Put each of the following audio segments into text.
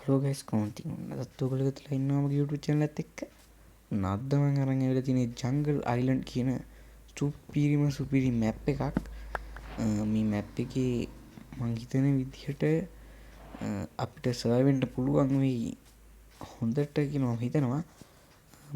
Hello guys කොහොමද ඉන්නේ? අදත් ඔයගොල්ලෝ ඉතලා ඉන්නවා මගේ YouTube channel එකත් එක්ක. නද්ද මම අරන් ඇවිල්ලා තියෙන ජංගල් අයිලන්ඩ් කියන සුපිරි මැප් එකක්. මේ මැප් එකේ මං හිතන විදිහට අපිට සර්වයිව් වෙන්න පුළුවන් වෙයි හොඳට කියලා මම හිතනවා.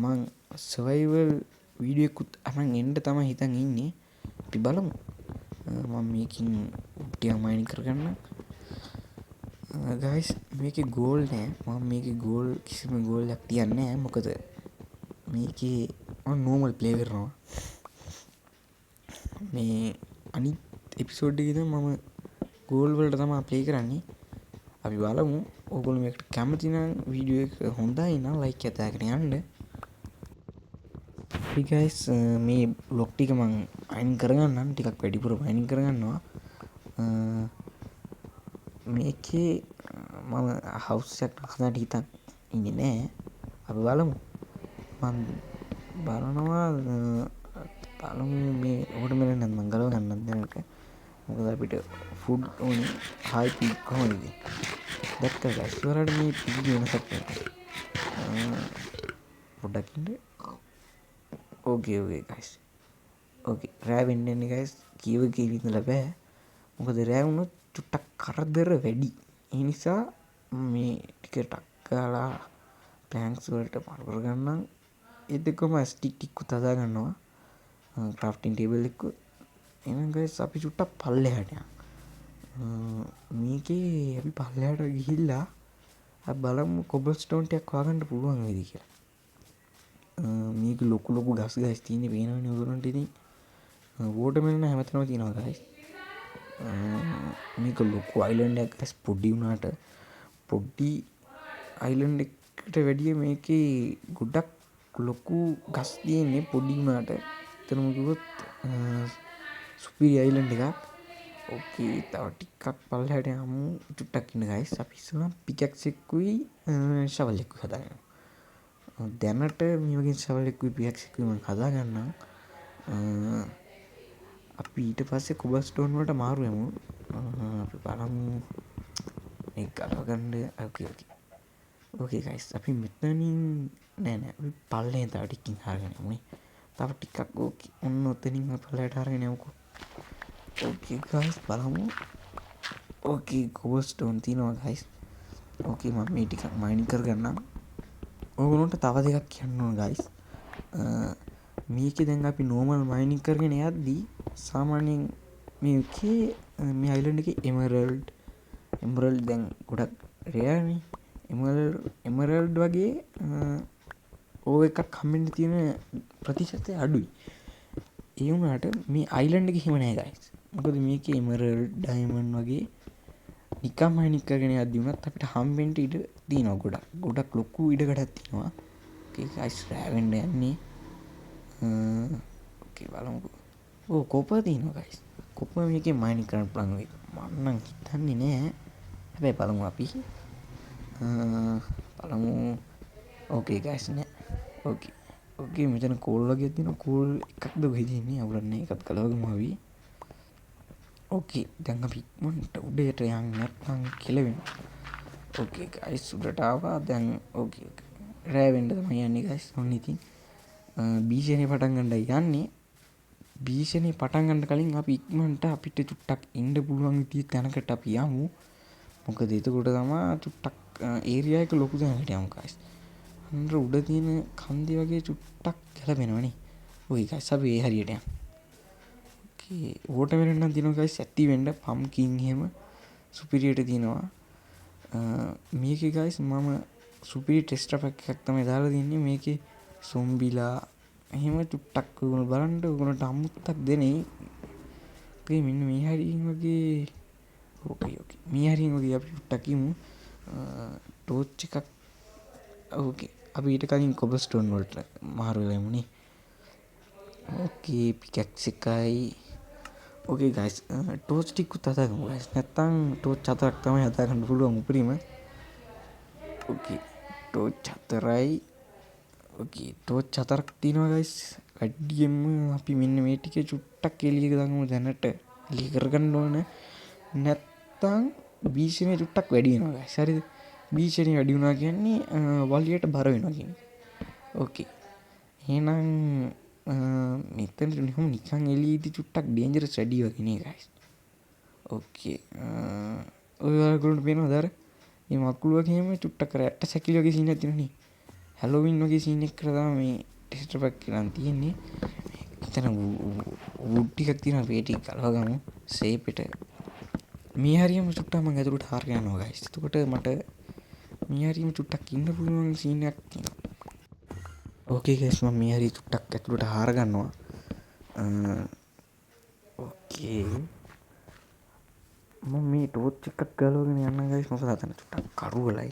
මං සර්වයිවල් වීඩියෝ එකකුත් අරන් එන්න තමයි හිතන් ඉන්නේ. අපි බලමු. මම මේකින් ටික මයින් කරගන්නම්. ගයිස් මේකේ ගෝල් නෑ. මම මේකේ ගෝල් කිසිම ගෝල්යක් තියන්නේ නෑ. මොකද මේකේ මම නෝමල් ප්ලේ කරනවා. මේ අනිත් එපිසෝඩ් එකේ මම ගෝල් වලට තමයි ප්ලේ කරන්නේ. අපි බලමු. ඕගොල්ලෝ මේකට කැමති නම් වීඩියෝ එක හොඳයි නම් ලයික් එක දාගෙන යන්න. හරි ගයිස් මේ බ්ලොග් ටික මම අයින් කරගන්නම්. ටිකක් වැඩිපුර අයින් කරගන්නවා. මේකේ මම හවුස් එකක් හදන්න හිතන් ඉන්නේ නෑ. අපි බලමු. මම බලනවා මේ ඔකට මෙන්න මම ගලව ගන්නත් දැනට. මොකද අපිට ෆුඩ් ඕනේ. හයි පීක් කොහොමද ඉතින්? දැක්කද ගයිස්? වලට මේ පීක් වෙනසක් නැහැ. පොඩ්ඩක් ඉන්න. ඕකේ ගයිස්. ඕකේ රෑ වෙන්න ඉන්නේ ගයිස්. කීව ඉඳලා බෑ. මොකද රෑ වුණොත් චුට්ටක් කරදර වැඩි. ඒ නිසා මේ ටික ටක් ගාලා ප්ලෑන්ක්ස් වලට මාරු කරගන්නම්. ඒ දෙකම ස්ටික් හදා ගන්නවා. ක්‍රාෆ්ටින් ටේබල් එක. එහෙනම් ගයිස් අපි චුට්ටක් පල්ලෙහාට යමු. මේකේ අපි පල්ලෙහාට ගිහිල්ලා අපි බලමු කොබල්ස්ටෝන් ටිකක් හොයාගන්න පුළුවන් වේද කියලා. මේක ලොකු ගස් තියෙන්නේ පේනවනේ ඔයගොල්ලන්ට ඉතින්. වෝටර්මෙලන් හැමතැනම තියෙනවා ගයිස්. මේක ලොකු අයිලන්ඩ් එකක් ගයිස්. පොඩි වුණාට පොඩි අයිලන්ඩ් එකට වැඩිය මේකේ ගොඩක් ලොකු ගස් තියෙන්නේ පොඩි වුණාට. එතනම කිව්වොත් සුපිරි අයිලන්ඩ් එකක්. ඕකේ තව ටිකක් පල්ලෙහාට යමු. චුට්ටක් ඉන්න ගයිස්. අපි ඉස්සෙල්ලා පිකැක්ස් එකකුයි ෂවල් එකකුයි හදාගන්නවා. දැනට මේ වගේ ෂවල් එකකුයි පිකැක්ස් එකකුයි මම හදාගන්නම්. අපි ඊට පස්සේ කොබල්ස්ටෝන් වලට මාරු වෙමු. අපි බලමු මේක ගලව ගන්න. ඕකේ ගයිස් අපි මෙතනින් නෑ අපි පල්ලෙන් තව ටිකකින් හරගෙන යමුනේ. තව ටිකක් ඕකේ. ඔන්න ඔතනින් අපි පල්ලෙහාට හරගෙන යමුකෝ. ඕකේ ගයිස් බලමු. ඕකේ කොබල්ස්ටෝන් තියෙනවා ගයිස්. ඕකේ මම මේ ටිකක් මයින් කරගන්නම්. ඕගොල්ලන්ට තව දෙකක් කියන්න ඕන ගයිස්. මේකේ දැන් අපි නෝමල් මයිනින් කරගෙන යද්දී සාමාන්‍යයෙන් මේකේ මේ අයිලන්ඩ් එකේ එමරල්ඩ් දැන් ගොඩක් රෙයානේ. එමරල්ඩ් වගේ ඕව එකක් හම්බෙන්න තියෙන ප්‍රතිශතය අඩුයි. ඒ වුණාට මේ අයිලන්ඩ් එකේ හිම නෑ ගයිස්. මොකද මේකේ එමරල්ඩ් ඩයමන්ඩ් වගේ නිකම් මයිනින් කරගෙන යද්දී උනත් අපිට හම්බෙන්න ඉඩ තියෙනවා ගොඩක් ලොකු ඉඩකඩක් තියෙනවා. ඕකේ ගයිස් රෑ වෙන්න යන්නේ. ඕකේ බලමුකෝ. කොපර් තියෙනවා ගයිස්. කොපර් මේකේ මයිනින් කරන්න පුළුවන් වෙයි. මම නම් හිතන්නේ නෑ. හැබැයි බලමු අපි. බලමු. ඕකේ ගයිස් නෑ. ඕකේ මෙතන කෝල් වගේ තියෙනවා. කෝල් එකක්ද වෙයි ඉන්නේ. අවුලන්නේ එකත් කලවගමු අපි. ඕකේ දැන් අපි ඉක්මනට උඩට යන්න නැත්නම් කෙලවෙනවා. ඕකේ ගයිස් උඩට ආවා. දැන් ඕකේ රෑ වෙන්න තමයි යන්නේ ගයිස්. ඔන්න ඉතින් භීෂණේ පටන් ගන්නයි යන්නේ. භීෂණේ පටන් ගන්න කලින් අපි ඉක්මනට අපිට චුට්ටක් ඉන්න පුළුවන් විදිහේ තැනකට අපි යමු. මොකද එතකොට තමයි චුට්ටක් ඒරියා එක ලොකු තැනකට යමු ගයිස්. අnder උඩ තියෙන කන්දේ වගේ චුට්ටක් ගැලපෙනවනේ. ඔයි ගයිස් අපි ඒ හරියට යමු. ඕකේ වෝටර්මෙලන් නම් තියෙනවා ගයිස්. ඇති වෙන්න පම්කින් එහෙම සුපිරියට තියෙනවා. මේකේ ගයිස් මම සුපිරි ටෙස්ටර් පැක් එකක් තමයි දාලා තින්නේ. මේකේ සොම්බිලා එහෙම චුට්ටක් ඔයගොල්ලෝ බලන්න. ඔයගොල්ලන්ට අමුත්තක් දෙන්නේ. ඔකේ මෙන්න මේ හරියින් වගේ. ඕකේ මේ හරියින් වගේ අපි චුට්ටක් ඉමු. ටෝච් එකක්. ඕකේ අපි ඊට කලින් කොබල්ස්ටෝන් වලට මාරු වෙලා ඉමුනේ. ඕකේ පිකැක්ස් එකයි. ඕකේ ගයිස් ටෝච් ටිකකුත් හදාගමු ගයිස්. නැත්තම් ටෝච් 4ක් තමයි හදාගන්න පුළුවන් උපරිම. ඕකේ ටෝච් 4යි. ඕකේ ටෝච් 4ක් තියෙනවා ගයිස්. වැඩියෙන්ම අපි මෙන්න මේ ටිකේ චුට්ටක් එළියක දාගමු දැනට. එළිය කරගන්න ඕන. නැත්තම් භීෂණේ චුට්ටක් වැඩි වෙනවා ගයිස්. හරිද? භීෂණය වැඩි වුණා කියන්නේ වලියට බර වෙනවා කියන්නේ. ඕකේ. එහෙනම් මෙතන නිකන් එළියේදී චුට්ටක් ඩේන්ජරස් වැඩි වගේ නේ ගයිස්. ඕකේ. ඔය වලට පේනවද අර? මේ මකුළු වගේම චුට්ටක් රැට්ට සැකිලි වගේ සීන් එකක් තියෙනනේ. හැලෝවින් වගේ සීන් එකක් කරලා මේ ටෙස්ටර් පැක් කරන් තියෙන්නේ. එතන වුඩ් ටිකක් තියෙනවා මේ ටික ගලව ගමු සේපෙට. මේ හරියම චුට්ටක් මම ඇතුළට හාර යනවා ගයිස්. එතකොට මට මේ හරියම චුට්ටක් ඉන්න පුළුවන් සීන් එකක් තියෙනවා. ඕකේ ගයිස් මම මේ හරිය චුට්ටක් ඇතුළට හාර ගන්නවා. ඕකේ මම මේ ටෝච් එකක් ගලවගෙන යන්න ගයිස්. මොකද අතන චුට්ටක් කරුවලයි.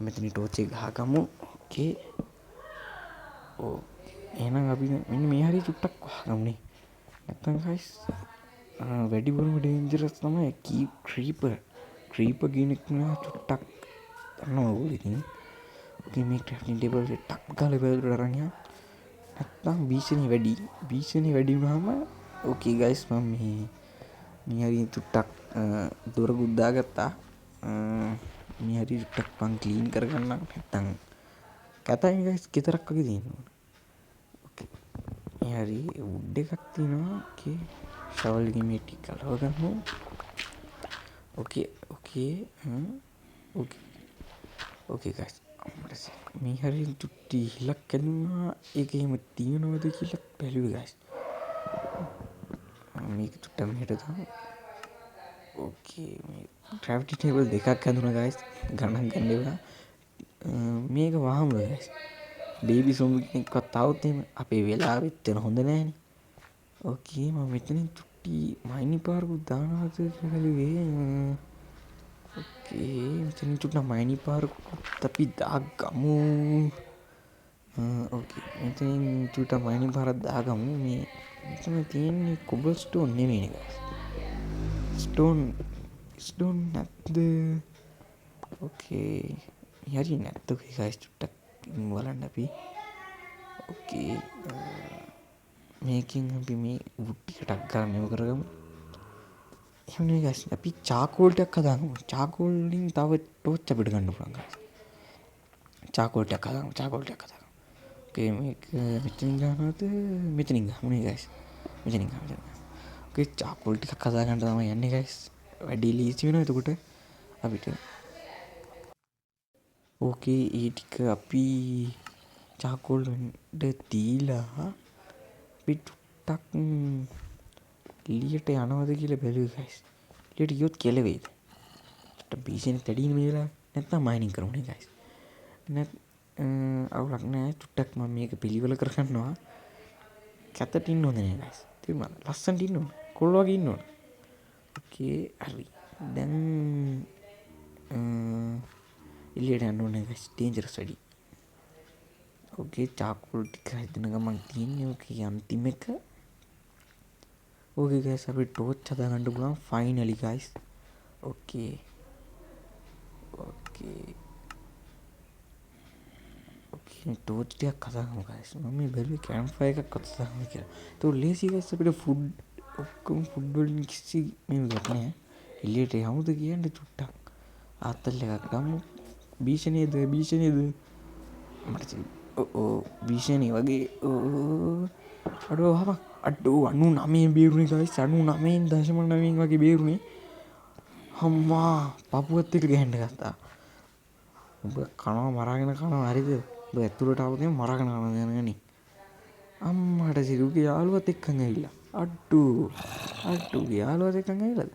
මෙතන ටෝච් එක ගහගමු. ඕකේ. ඕ එහෙනම් අපි මෙන්න මේ හරිය චුට්ටක් වහගමුනේ. නැත්තම් ගයිස් වැඩිපුරම ඩේන්ජරස් තමයි ක්‍රීපර් කියන එක චුට්ටක් දන්නවා ඔයගොල්ලෝ ඉතින්. ඕකේ මේ ක්‍රැෆ්ටින් ටේබල් එක ටක් ගාලා බෙදලා අරන් යන්න. නැත්තම් භීෂණි වැඩි වුණාම ඕකේ ගයිස් මම මේ හරිය චුට්ටක් දොරකුත් දාගත්තා. මේ හරිය චුට්ටක් මං ක්ලීන් කරගන්නම්. නැත්තම් කතයි ගයිස් කිතරක් වගේ තියෙනවා. ඕකේ. මේ හරිය වුඩ් එකක් තියෙනවා. ඕකේ. ෂවල් එකේ මේ ටික ගලව ගමු. ඕකේ. ඕකේ ගයිස්. මේ හරිය චුට්ටි හිලක් කැඩුනා. ඒක එහෙම තියනවද කියලා බැලුවේ ගයිස්. මේක චුට්ටක් මෙහෙට දාමු. ඕකේ මේ ක්‍රැෆ්ටින් ටේබල් දෙකක් හදුනා ගයිස්. ගණන් ගන්න එපා. මේක වහමු ගයිස්. බේබි සොම්බි කෙනෙක්වත් આવුත් එහෙම අපේ වෙලාවෙත් වෙන හොඳ නෑනේ. ඕකේ මම මෙතනින් චුට්ටි මයිනි පාරකුත් දානවාද කියලා බැලුවේ. ඕකේ මෙතනින් චුට්ටක් මයිනි පාරකුත් අපි දාගමු. ඕකේ මෙතනින් චුට්ටක් මයිනි පාරක් දාගමු. මේ මෙතන තියෙන්නේ කොබල් ස්ටෝන් නෙමෙයිනේ ගයිස්. ස්ටෝන් නැද්ද? ඕකේ හරි නැත්ද ගයිස් චුට්ටක් බලන්න අපි. ඕකේ මේකෙන් අපි මේ වුඩ් ටිකටක් ගන්න මෙව කරගමු. එහෙම නෙවෙයි ගයිස් අපි චාකෝල් ටිකක් හදාගමු. චාකෝල් වලින් තව ටෝච් අපිට ගන්න පුළුවන් ගයිස්. චාකෝල් ටිකක් හදාගමු. ඕකේ මේක මෙතනින් ගන්නවද? මෙතනින් ගමුනේ ගයිස්. මෙතනින් ගමු. ඕකේ චාකෝල් ටිකක් හදාගන්න තමයි යන්නේ ගයිස්. වැඩි ලීසි වෙනවා එතකොට අපිට. ඕකේ ඒ ටික අපි චාකෝල් වලට දීලා අපි ටුට්ටක් එළියට යනවද කියලා බැලුවේ ගයිස්. එළියට ගියොත් කෙලවෙයිද? ට භීෂණි තැඩීන මේ වෙලාවේ නැත්නම් මයිනින් කරමුනේ ගයිස්. අවුලක් නෑ ටුට්ටක් මම මේක පිළිවෙල කරගන්නවා. කැතට ඉන්න හොඳ නෑ ගයිස්. තේරුණාද? ලස්සනට ඉන්න ඕන. කොල්ල වගේ ඉන්න ඕන. ඕකේ හරි. දැන් එළියට යන්න ඕනේ ගයිස්. ඩේන්ජරස් වැඩි. ඕකේ චාකෝල් ටික හදන ගමන් තියෙන්නේ ඕකේ අන්තිම එක. ඕකේ ගයිස් අපි ටෝච් හදාගන්න පුළුවන් ෆයිනලි ගයිස්. ඕකේ ටෝච් ටිකක් හදාගමු ගයිස්. මම මේ බැලුවේ කැම්ප් ෆයර් එකක් හදාගමු කියලා. ඒක ලේසි ගයිස් අපිට ෆුඩ් ඔක්කොම ෆුඩ් වලින් කිසි මේකක් නෑ. එළියට යමුද කියන්නේ චුට්ටක් ආතල් එකක් ගමු. භීෂණියද මට භීෂණි වගේ අඩෝ 99 බේරුනේ ගයිස්. 99.9 වගේ බේරුනේ. අම්මා පපුවත් එක ගහන්න ගත්තා. ඔබ කනවා මරාගෙන කනවා හරිද? ඔබ ඇතුළට ආවොත් එහෙනම් මරාගෙන කනවා දැනගනි. අම්මට සිරුගේ යාළුවත් එක්කන් ඇවිල්ලා. අඩු යාළුවත් එක්කන් ඇවිල්ලාද?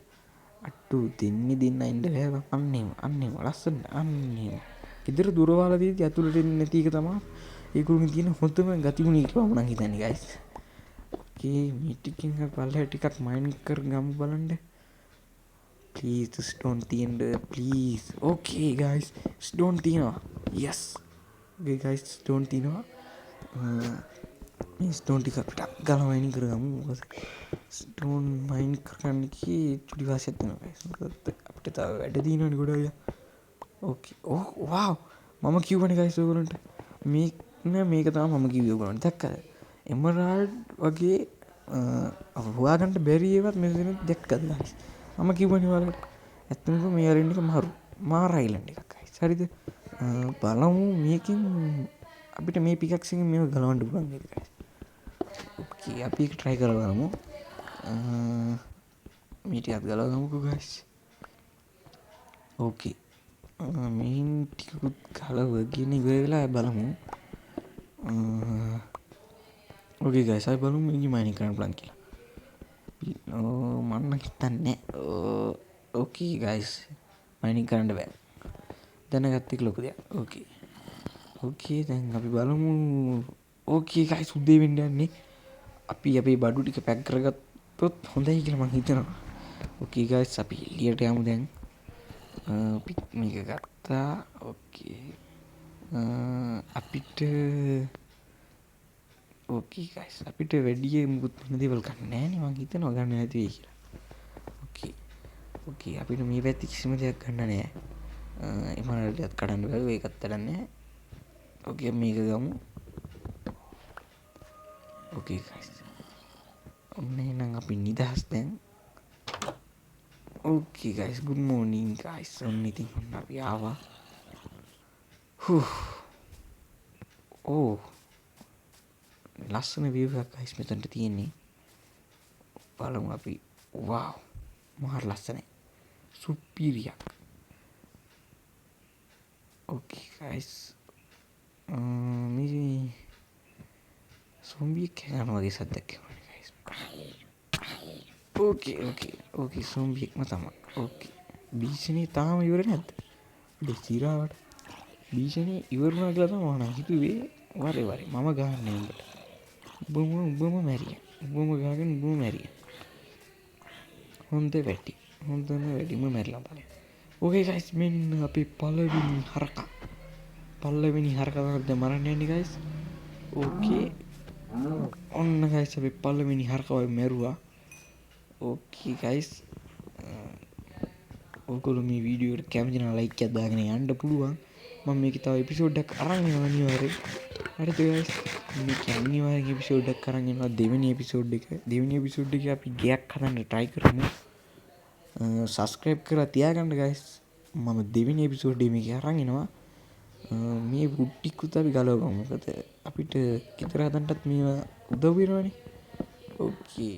අඩු දෙන්නේ ඉන්න බෑ. අන්නේම ලස්සන අන්නේම. ගෙදර දුර වහලා තියෙද්දි ඇතුළට එන්නේ නැති එක තමයි ඒගොල්ලෝගේ තියෙන හොඳම ගතිගුණ කියලා මම හිතන්නේ ගයිස්. ඕකේ මේ ටිකෙන් පල්ලෙහා ටිකක් මයින් කරගමු බලන්න. ප්ලීස් ස්ටෝන් තියෙන්න ප්ලීස්. ඕකේ ගයිස් ස්ටෝන් තියෙනවා. යස්. ඕකේ ගයිස් ස්ටෝන් තියෙනවා. මේ ස්ටෝන් ටික අපිට ගාලා මයින් කරගමු. ස්ටෝන් මයින් කරගන්න කී චුටි වාසියක් දෙනවා ගයිස්. අපිට තව වැඩ දිනවනේ ගොඩ අය. ඕකේ වාව් මම කිව්වනේ ගයිස් ඔයගොල්ලන්ට මේක තමයි මම කිව්වේ ඔයගොල්ලන්ට. දැක්කද? එමරාල්ඩ් වගේ හොයාගන්න බැරි ඒවත් මෙතන දැක්කද ගයිස්? මම කිව්වනේ ඔයාලට ඇත්තටම මේ අයිලන්ඩ් එක මාර අයිලන්ඩ් එකක් guys. හරිද? බලමු මේකෙන් අපිට මේ පිකැක්ස් එකෙන් මේව ගලවන්න පුළුවන් නේද guys. ඕකේ අපි ඒක try කරලා බලමු. මේ ටිකත් ගලව ගමුකෝ guys. ඕකේ. මේන් ටිකකුත් ගලවගෙන ඉවර වෙලා බලමු. ඕකේ guys අපි බලමු මේක මයිනින් කරන්න පුළුවන් කියලා. මන්න හිතන්නේ ඕකේ guys මයිනින් කරන්න බෑ. දැනගත්ත එක ලොකු දෙයක්. ඕකේ දැන් අපි බලමු. ඕකේ guys උදේ වෙන්න යන්නේ. අපි අපේ බඩු ටික පැක් කරගත්තොත් හොඳයි කියලා මං හිතනවා. ඕකේ guys අපි එළියට යමු දැන්. මේක ගත්තා. ඕකේ අපිට ඕකේ guys අපිට වැඩි මුකුත් වෙන දේවල් ගන්න නැහැ නේ. මං හිතනවා ගන්න නැති වෙයි කියලා. ඕකේ අපිට මේ පැත්තේ කිසිම දෙයක් ගන්න නැහැ. එමනටත් කඩන්න බැරුව ඒකත් වැඩන්නේ. ඕකේ මේක ගමු. ඕකේ guys ඔන්න එහෙනම් අපි නිදහස් දැන්. ඕකේ guys good morning guys. ඔන්න ඉතින් ඔන්න අපි ආවා. ලස්සන view එකක් guys මෙතනට තියෙන්නේ. බලමු අපි. wow මාර ලස්සනයි. සුපිරියක්. ඕකේ guys මේ සොම්බියෙක් යනවා වගේ සද්දයක් එනවා guys. ඕකේ සොම්බියෙක්ම තමයි. ඕකේ භීෂණේ තාම ඉවර නැද්ද? දෙචිරාවට භීෂණේ ඉවර වුණා කියලා තමයි මම හිතුවේ. වරේ මම ගහන්නේ උඹට. උඹම මැරියා. උඹම ගහගෙන උඹම මැරියා. හොඳ හොඳම වැඩිම මැරිලා බලන්න. ඕකේ guys මෙන්න අපේ පළවෙනි හරකා. තමයි දැන් මරන්න යන්නේ guys. ඕකේ ඔන්න guys අපි පළවෙනි හරකව මැරුවා. ඕකේ guys ඔයගොල්ලෝ මේ වීඩියෝ එකට කැමති නම් ලයික් එකක් දාගෙන යන්න පුළුවන්. මම මේකේ තව එපිසෝඩ් එකක් අරන් එනවා අනිවාර්යෙන්. හරිද guys? මේක අනිවාර්යෙන් එපිසෝඩ් එකක් අරන් එනවා. දෙවෙනි එපිසෝඩ් එකේ අපි ගයක් හදන්න try කරමු. subscribe කරලා තියාගන්න guys. මම දෙවෙනි එපිසෝඩ් එකේ අරන් එනවා. මේ වුඩ් ටිකුත් අපි ගලව ගමු. මොකද අපිට ගෙදර හදන්නත් මේවා උදව් වෙනවනේ. ඕකේ